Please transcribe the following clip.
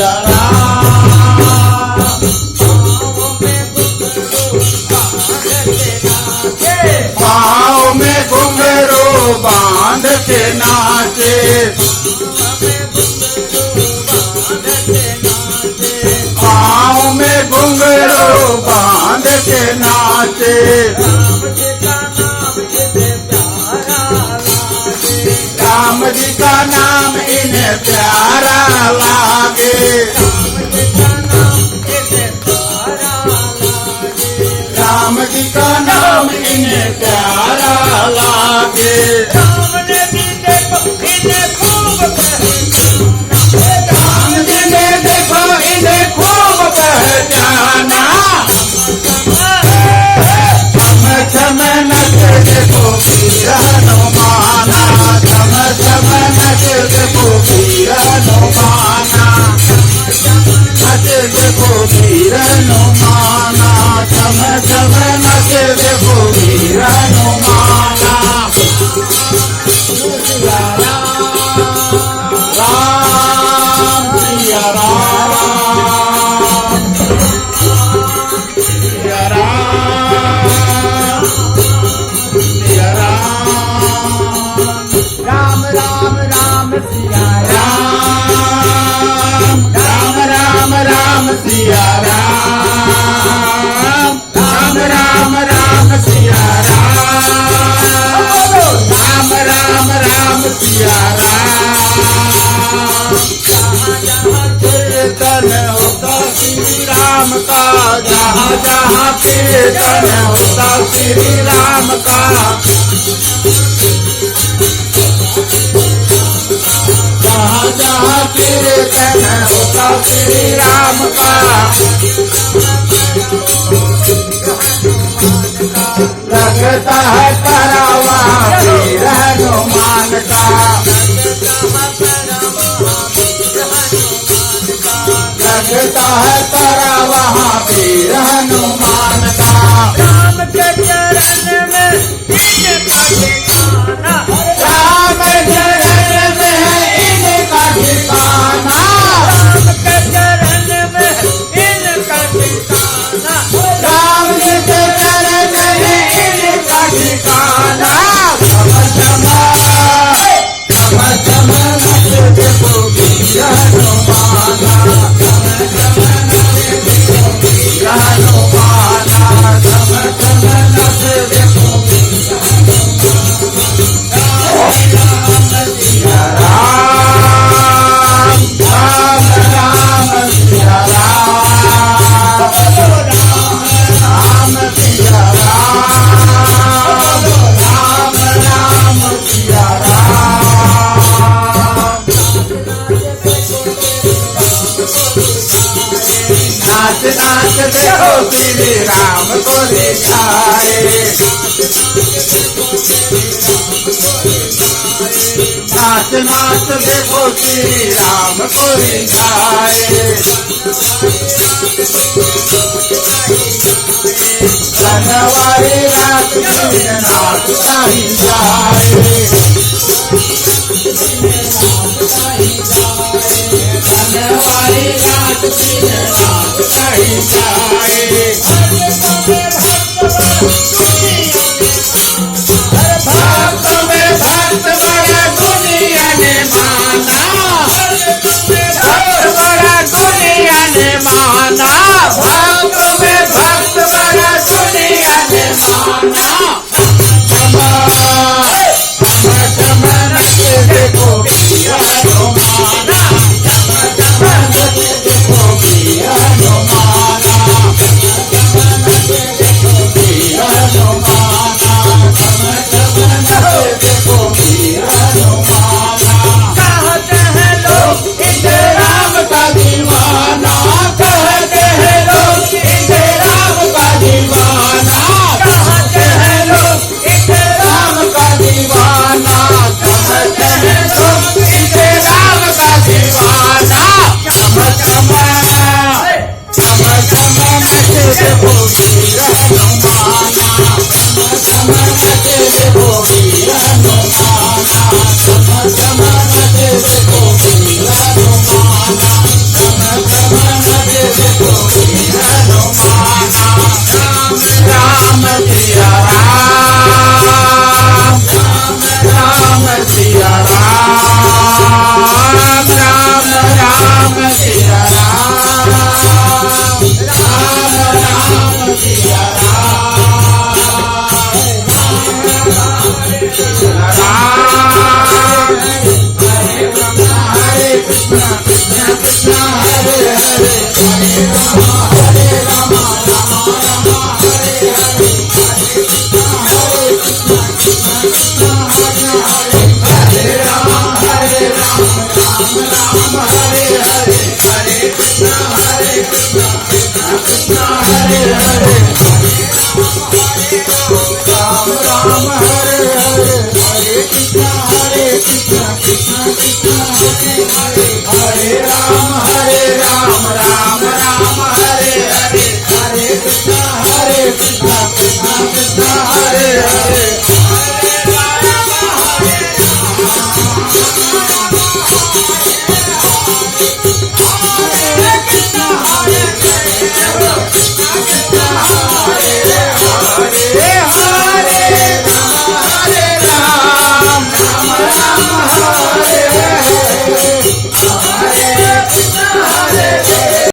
सिया राम। पाँव में घुंघरू बांध के नाचे, पाँव में घुंघरू बांध के नाचे। राम जी का नाम इन्हें प्यारा लागे, राम जी का नाम इन्हें प्यारा लागे। राम जी ने देखो इन्हें खूब पहचाना, छम छम नच देखो वीर हनुमाना, छम छम नच देखो वीर हनुमाना, नच देखो वीर हनुमाना, छम छम नच देखो वीर हनुमाना। राम सिया राम, सिया राम, सिया राम। राम राम राम सिया राम राम राम राम सिया राम, राम राम राम सिया राम, राम राम राम सिया राम। कीर्तन होता श्री राम का, जहाँ जहाँ कीर्तन होता श्री राम का, जहाँ जहाँ कीर्तन होता श्री राम का, लगता है करावा वीर हनुमान का, लगता है करावा वीर हनुमान का। राम के चरण में इनका ठिकाना, राम चरण में है इनका ठिकाना, राम के चरण में इनका ठिकाना, राम के चरण में है इनका ठिकाना। छम छम छम छम नच देखो वीर हनुमाना, छम छम नच देखो वीर हनुमाना, छम छम नच देखो वीर हनुमाना। सिया राम, राम राम सिया राम, राम सिया राम, राम राम सिया राम। नाच नाच देखो श्री राम को दिखाए, नाच नाच देखो श्री राम को रिझाए। जनवारी रात दिन नाच कहीं जाए, जनवारी रात दिन नाच कहीं जाए। भक्त में भक्त बड़ा दुनिया ने माना, भक्त बड़ा दुनिया ने माना, भक्त में भक्त बड़ा दुनिया ने माना। छम नच देखो वीर हनुमाना, छम नच देखो वीर हनुमाना। Krishna Krishna Hare Hare Hare Rama Rama Rama Hare Hare Hare Krishna Krishna Krishna Hare Hare Hare Rama Rama Rama Hare Hare Hare Krishna Krishna Krishna Hare Hare Ram Ram Hare Hare Hare Krishna Krishna Krishna Hare Hare